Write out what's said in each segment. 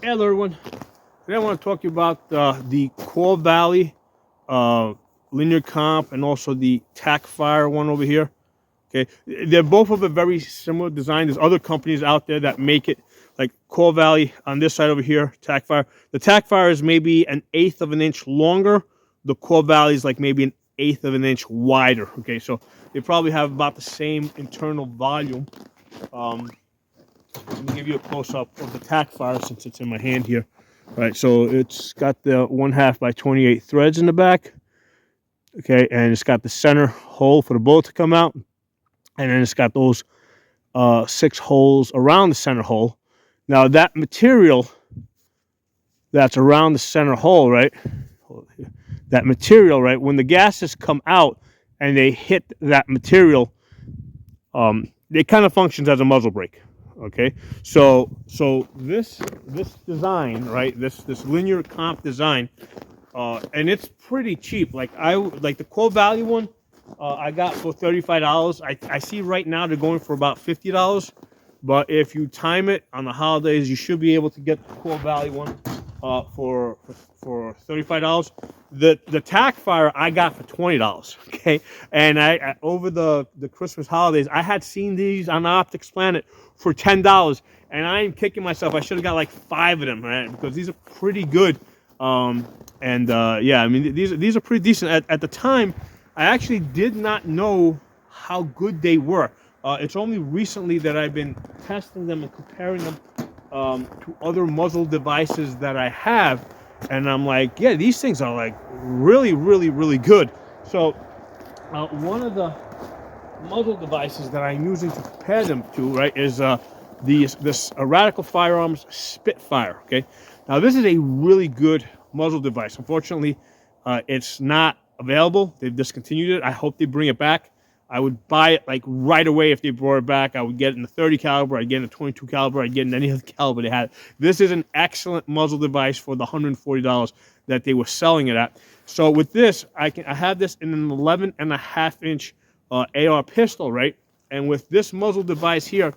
Hello everyone. Today I want to talk to you about the Kaw Valley linear comp and also the Tacfire one over here. Okay, they're both of a very similar design. There's other companies out there that make it, like Kaw Valley on this side over here, Tacfire. The Tacfire is maybe an eighth of an inch longer. The Kaw Valley is like maybe an eighth of an inch wider. Okay, so they probably have about the same internal volume. Let me give you a close-up of the Tacfire since it's in my hand here. All right, so it's got the 1/2 by 28 threads in the back. Okay, and it's got the center hole for the bullet to come out. And then it's got those 6 holes around the center hole. Now that material that's around the center hole, right? That material, right? When the gases come out and they hit that material, it kind of functions as a muzzle brake. Okay, so this design, right? This linear comp design, and it's pretty cheap. Like the Kaw Valley one, I got for $35. I see right now they're going for about $50. But if you time it on the holidays, you should be able to get the Kaw Valley one for $35. The Tacfire I got for $20. Okay, and I over the Christmas holidays, I had seen these on Optics Planet for $10, and I am kicking myself. I should have got like 5 of them, right? Because these are pretty good. Yeah, I mean these are pretty decent. At the time, I actually did not know how good they were. It's only recently that I've been testing them and comparing them to other muzzle devices that I have, and I'm like, yeah, these things are like really, really, really good. So one of the muzzle devices that I'm using to compare them to, right, is this Radical Firearms Spitfire. Okay, now this is a really good muzzle device. Unfortunately, it's not available. They've discontinued it. I hope they bring it back. I would buy it like right away if they brought it back. I would get it in the 30 caliber. I'd get it in the 22 caliber. I'd get it in any other caliber they had. This is an excellent muzzle device for the $140 that they were selling it at. So with this, I have this in an 11.5 inch AR pistol, right? And with this muzzle device here,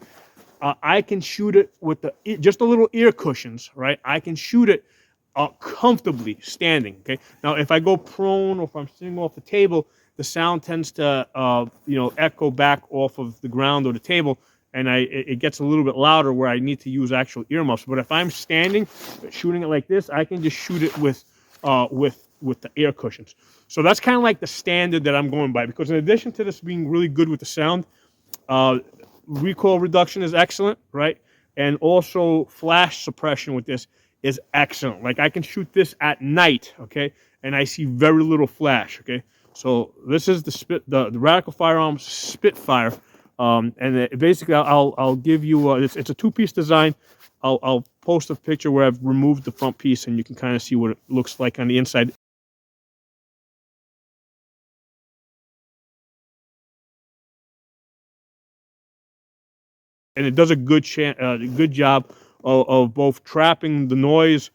I can shoot it with just the little ear cushions, right? I can shoot it comfortably standing. Okay. Now, if I go prone or if I'm sitting off the table, the sound tends to echo back off of the ground or the table, and it gets a little bit louder where I need to use actual earmuffs. But if I'm standing, shooting it like this, I can just shoot it with the air cushions. So that's kind of like the standard that I'm going by, because in addition to this being really good with the sound, recoil reduction is excellent, right? And also flash suppression with this is excellent. Like I can shoot this at night, okay, and I see very little flash, okay. So this is the Radical Firearms Spitfire, and basically I'll give you it's a 2-piece design. I'll post a picture where I've removed the front piece, and you can kind of see what it looks like on the inside. And it does a good job of both trapping the noise,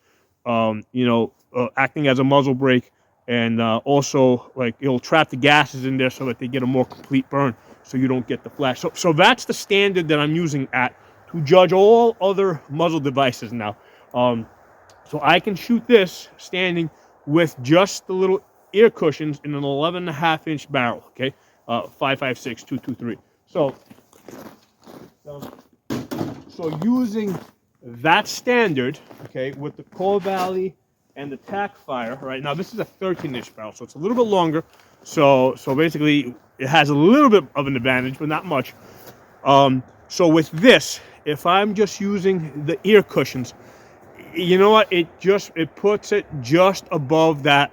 acting as a muzzle brake, and also like it'll trap the gases in there so that they get a more complete burn, so you don't get the flash. So that's the standard that I'm using to judge all other muzzle devices now. So I can shoot this standing with just the little ear cushions in an 11.5 inch barrel. Okay, 5.56 223. So using that standard, okay, with the Kaw Valley and the Tacfire, right now this is a 13-inch barrel, so it's a little bit longer. So basically it has a little bit of an advantage, but not much. So with this, if I'm just using the ear cushions, you know what? It puts it just above that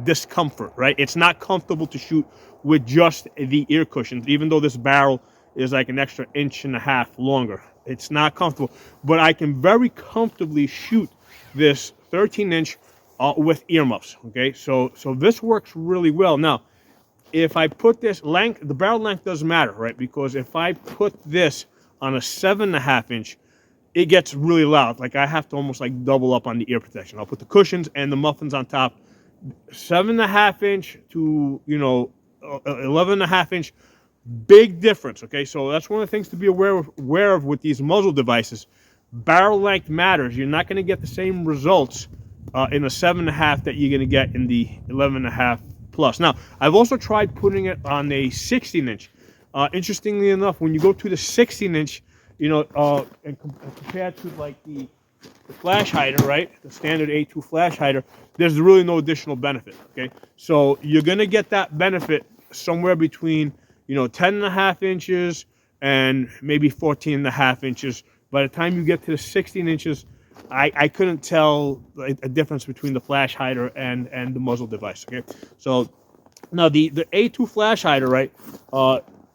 discomfort, right? It's not comfortable to shoot with just the ear cushions, even though this barrel is like an extra 1.5 inches longer. It's not comfortable, but I can very comfortably shoot this 13-inch with earmuffs. Okay, so this works really well. Now, if I put this length, the barrel length doesn't matter, right? Because if I put this on a 7.5 inch, it gets really loud. Like I have to almost like double up on the ear protection. I'll put the cushions and the muffins on top. 7.5 inch to 11.5 inch. Big difference, okay? So that's one of the things to be aware of with these muzzle devices. barrel length matters. You're not going to get the same results in a 7.5 that you're going to get in the 11.5 plus. Now, I've also tried putting it on a 16-inch. Interestingly enough, when you go to the 16-inch, you know, and compared to like the flash hider, right? The standard A2 flash hider, there's really no additional benefit, okay? So you're going to get that benefit somewhere between, you know, 10.5 inches and maybe 14.5 inches. By the time you get to the 16 inches, I couldn't tell a difference between the flash hider and the muzzle device, okay? So now the A2 flash hider, right?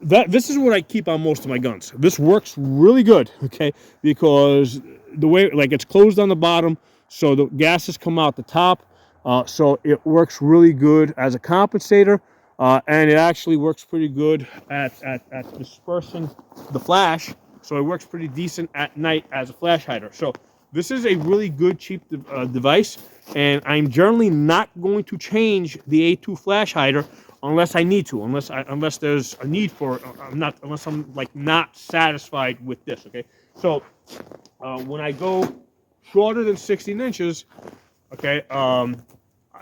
This is what I keep on most of my guns. This works really good, okay? Because the way, like, it's closed on the bottom, so the gases come out the top. So it works really good as a compensator, and it actually works pretty good at dispersing the flash. So it works pretty decent at night as a flash hider. So this is a really good, cheap device, and I'm generally not going to change the A2 flash hider unless I need to, unless there's a need for it, unless I'm like not satisfied with this. Okay, so when I go shorter than 16 inches, okay,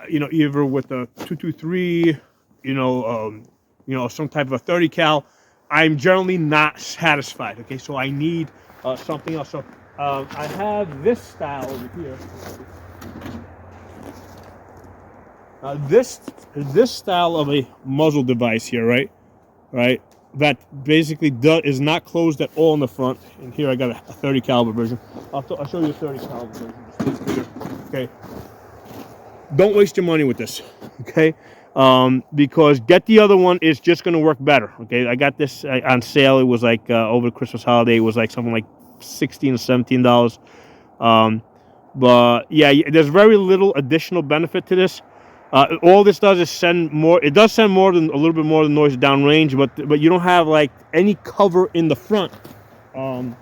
you know, either with a 223, you know, some type of a 30 cal, I'm generally not satisfied. Okay, so I need something else. So I have this style over here. This style of a muzzle device here, right? That basically is not closed at all in the front. And here I got a 30 caliber version. I'll show you a 30 caliber version. Just bigger. Okay. Don't waste your money with this, okay? Because get the other one, it's just going to work better, okay? I got this on sale. It was like over the Christmas holiday. It was like something like $16 or $17. But yeah, there's very little additional benefit to this. All this does is send more. It does send more than a little bit more than noise downrange, but you don't have like any cover in the front to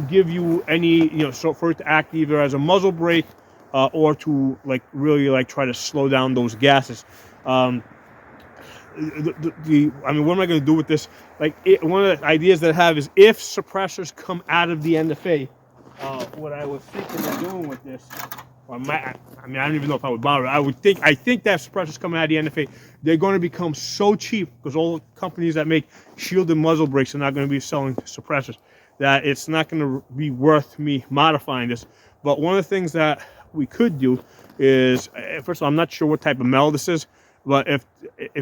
give you any, you know, so for it to act either as a muzzle brake or to like really like try to slow down those gases. I mean, what am I going to do with this? Like, one of the ideas that I have is if suppressors come out of the NFA, what I was thinking of doing with this, or I mean, I don't even know if I would bother. I think that suppressors coming out of the NFA, they're going to become so cheap because all the companies that make shielded muzzle brakes are not going to be selling suppressors, that it's not going to be worth me modifying this. But one of the things that we could do is, first of all, I'm not sure what type of metal this is, but if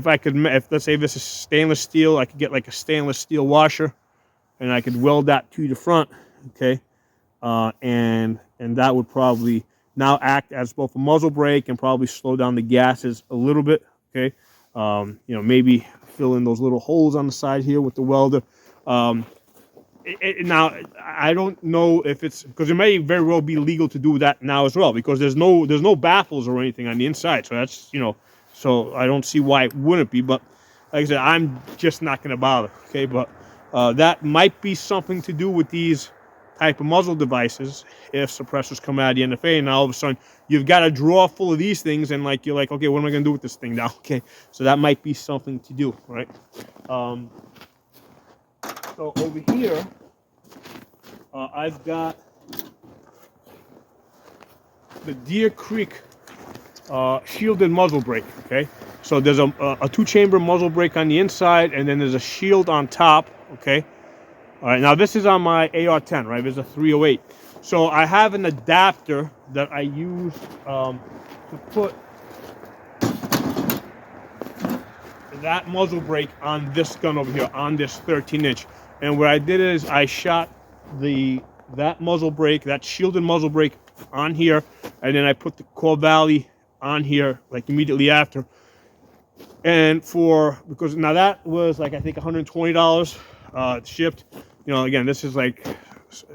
let's say this is stainless steel, I could get like a stainless steel washer, and I could weld that to the front, okay, and that would probably now act as both a muzzle brake and probably slow down the gases a little bit, okay. You know, maybe fill in those little holes on the side here with the welder. Now, I don't know if it's, because it may very well be legal to do that now as well, because there's no baffles or anything on the inside, so that's, you know, so I don't see why it wouldn't be. But like I said, I'm just not going to bother, okay. But that might be something to do with these type of muzzle devices if suppressors come out of the NFA, and now all of a sudden you've got a drawer full of these things, and like you're like, okay, what am I going to do with this thing now? Okay, so that might be something to do, right? So over here, I've got the Deer Creek shielded muzzle brake, okay? So there's a 2-chamber muzzle brake on the inside, and then there's a shield on top, okay? All right, now this is on my AR-10, right? There's a 308. So I have an adapter that I use to put that muzzle brake on this gun over here, on this 13-inch. And what I did is I shot that muzzle brake, that shielded muzzle brake on here, and then I put the Kaw Valley on here like immediately after. And because now that was like, I think $120 shipped. You know, again, this is like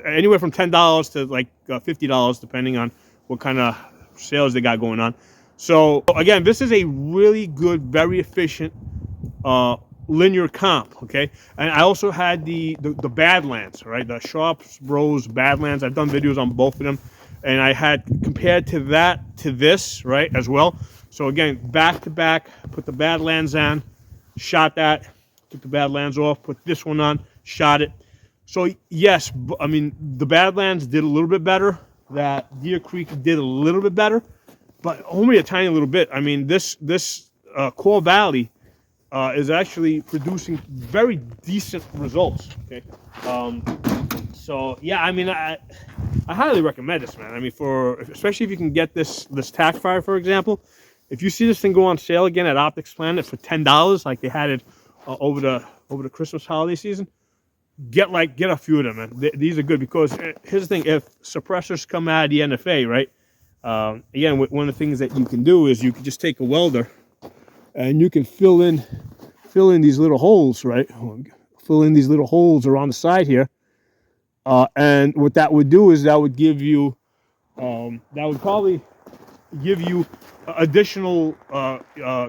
anywhere from $10 to like $50 depending on what kind of sales they got going on. So again, this is a really good, very efficient linear comp, okay? And I also had the Badlands, right? The Sharps Bros Badlands. I've done videos on both of them, and I had compared to that to this, right, as well. So again, back to back, put the Badlands on, shot that, took the Badlands off, put this one on, shot it. So yes, I mean the Badlands did a little bit better. That Deer Creek did a little bit better, but only a tiny little bit. I mean this Kaw Valley is actually producing very decent results. Okay, so yeah, I mean I highly recommend this, man. I mean especially if you can get this Tacfire, for example. If you see this thing go on sale again at Optics Planet for $10, like they had it over the Christmas holiday season, get a few of them, man. These are good because here's the thing: if suppressors come out of the NFA, right? Again, one of the things that you can do is you can just take a welder and you can fill in these little holes, right? Fill in these little holes around the side here, and what that would do is that would give you, that would probably give you additional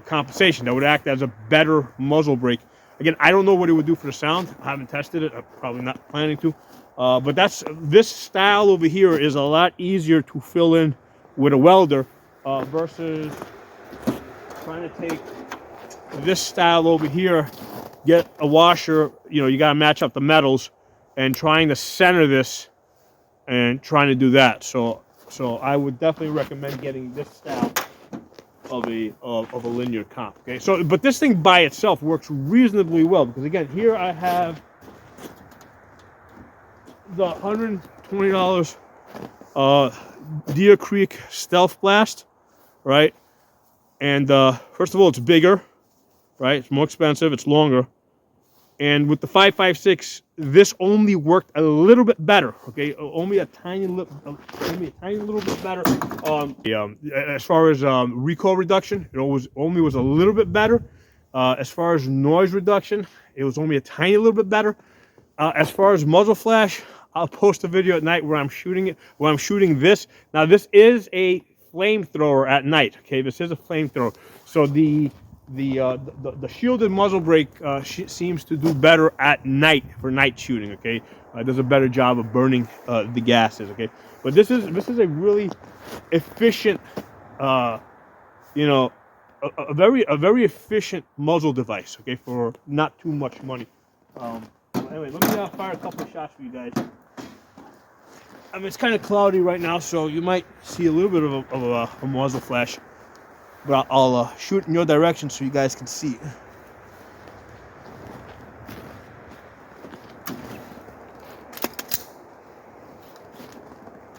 compensation. That would act as a better muzzle brake. Again, I don't know what it would do for the sound. I haven't tested it. I'm probably not planning to. But this style over here is a lot easier to fill in with a welder versus trying to take this style over here, get a washer. You know, you got to match up the metals, and trying to center this and trying to do that. So I would definitely recommend getting this style of a linear comp. Okay, so but this thing by itself works reasonably well because again, here I have the $120 Deer Creek Stealth Blast, right? And first of all, it's bigger, right? It's more expensive. It's longer. And with the 5.56, this only worked a little bit better. Okay, only a tiny little bit better. As far as recoil reduction, it was a little bit better. As far as noise reduction, it was only a tiny little bit better. As far as muzzle flash, I'll post a video at night where I'm shooting it. Where I'm shooting this. Now this is a flamethrower at night. Okay, this is a flamethrower. So the shielded muzzle brake seems to do better at night for night shooting. Okay, does a better job of burning the gases. Okay, but this is a really efficient, you know, a very efficient muzzle device. Okay, for not too much money. Anyway, let me fire a couple of shots for you guys. I mean, it's kind of cloudy right now, so you might see a little bit of a muzzle flash. But I'll shoot in your direction so you guys can see.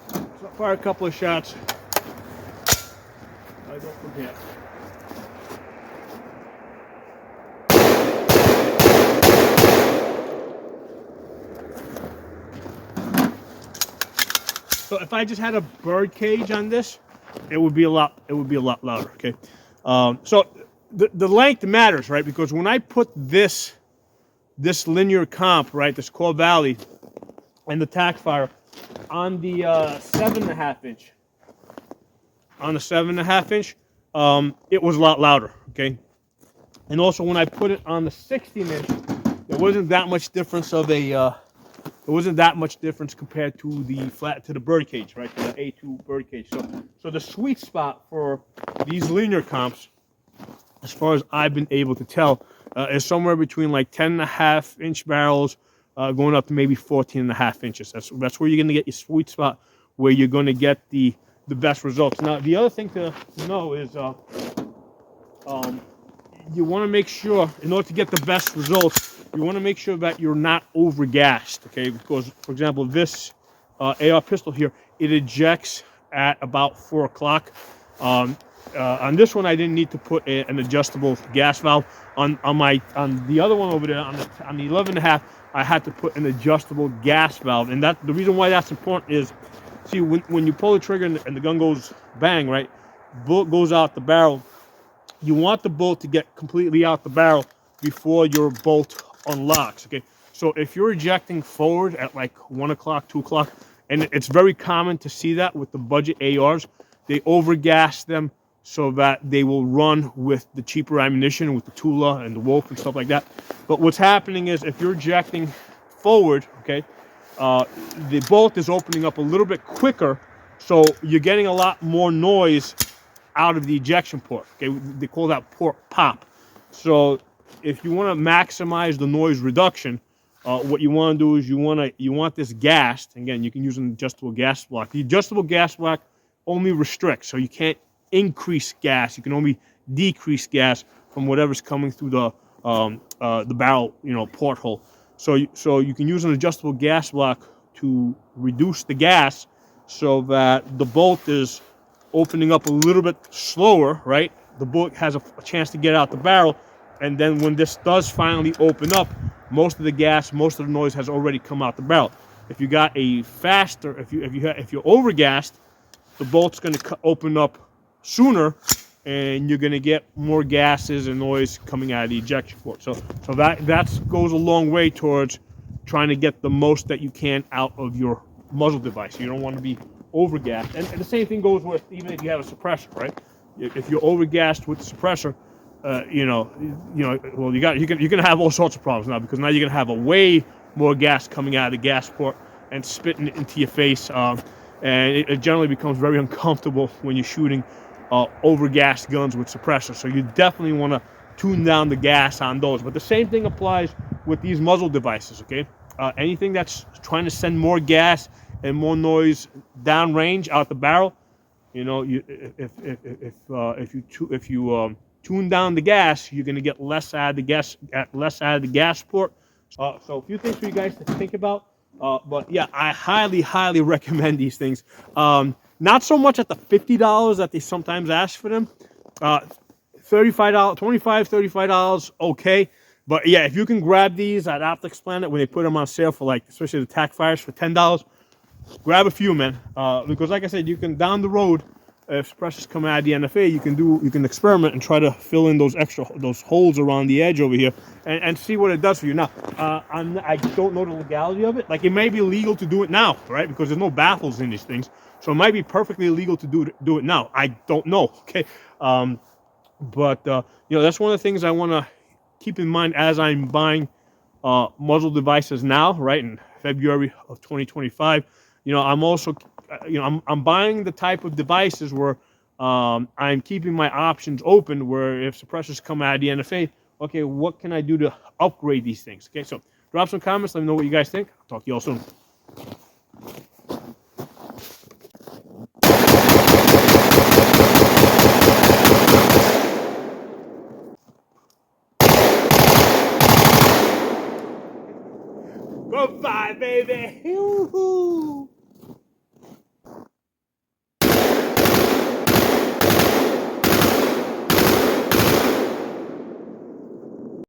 So I'll fire a couple of shots. I go from here. So if I just had a bird cage on this, it would be a lot louder. Okay, so the length matters, right? Because when I put this linear comp, right, this Kaw Valley and the Tacfire on the 7.5 inch, it was a lot louder. Okay, and also when I put it on the 16 inch, there wasn't that much difference compared to the bird cage, right? To the A2 bird cage. So the sweet spot for these linear comps, as far as I've been able to tell, is somewhere between like 10.5 inch barrels, going up to maybe 14.5 inches. That's where you're going to get your sweet spot, where you're going to get the best results. Now, the other thing to know is you want to make sure, in order to get the best results, you want to make sure that you're not over-gassed, okay? Because, for example, this AR pistol here, it ejects at about 4 o'clock. On this one, I didn't need to put an adjustable gas valve. On the other one over there, on the 11.5, I had to put an adjustable gas valve. And the reason why that's important is, see, when you pull the trigger and the gun goes bang, right? Bullet goes out the barrel. You want the bolt to get completely out the barrel before your bolt unlocks. Okay, so if you're ejecting forward at like 1 o'clock, 2 o'clock, and it's very common to see that with the budget ARs, they overgas them so that they will run with the cheaper ammunition, with the Tula and the Wolf and stuff like that. But what's happening is, if you're ejecting forward, okay, the bolt is opening up a little bit quicker, so you're getting a lot more noise out of the ejection port. Okay, they call that port pop. So if you want to maximize the noise reduction, what you want to do is you want this gassed. Again, you can use an adjustable gas block. The adjustable gas block only restricts, so you can't increase gas. You can only decrease gas from whatever's coming through the barrel, porthole. So you can use an adjustable gas block to reduce the gas, so that the bolt is opening up a little bit slower, right? The bullet has a chance to get out the barrel, and then when this does finally open up, most of the gas, most of the noise has already come out the barrel. If you got a faster, if you're overgassed, the bolt's going to open up sooner, and you're going to get more gases and noise coming out of the ejection port. So that goes a long way towards trying to get the most that you can out of your muzzle device. You don't want to be overgassed, and the same thing goes with even if you have a suppressor, right? If you're overgassed with the suppressor, well, you're gonna have all sorts of problems now, because now you're gonna have a way more gas coming out of the gas port and spitting it into your face, and it generally becomes very uncomfortable when you're shooting overgassed guns with suppressors. So you definitely want to tune down the gas on those. But the same thing applies with these muzzle devices. Okay, anything that's trying to send more gas and more noise downrange out the barrel, if you tune down the gas, you're going to get less out of the gas port. So a few things for you guys to think about. But yeah, I highly recommend these things. Not so much at the $50 that they sometimes ask for them. $35, $25, $35, okay. But yeah, if you can grab these at Optics Planet when they put them on sale for, like, especially the Tacfires, for $10, grab a few, man. Because like I said, you can, down the road, if suppressors come out of the NFA, you can experiment and try to fill in those holes around the edge over here, and see what it does for you. Now, I don't know the legality of it. Like, it may be legal to do it now, right? Because there's no baffles in these things, so it might be perfectly legal to do it now. I don't know. Okay, but that's one of the things I want to keep in mind as I'm buying muzzle devices now, right, in February of 2025. I'm also, I'm buying the type of devices where I'm keeping my options open, where if suppressors come out of the NFA, okay, what can I do to upgrade these things? Okay, so drop some comments. Let me know what you guys think. I'll talk to you all soon. Goodbye, baby. Yoo-hoo.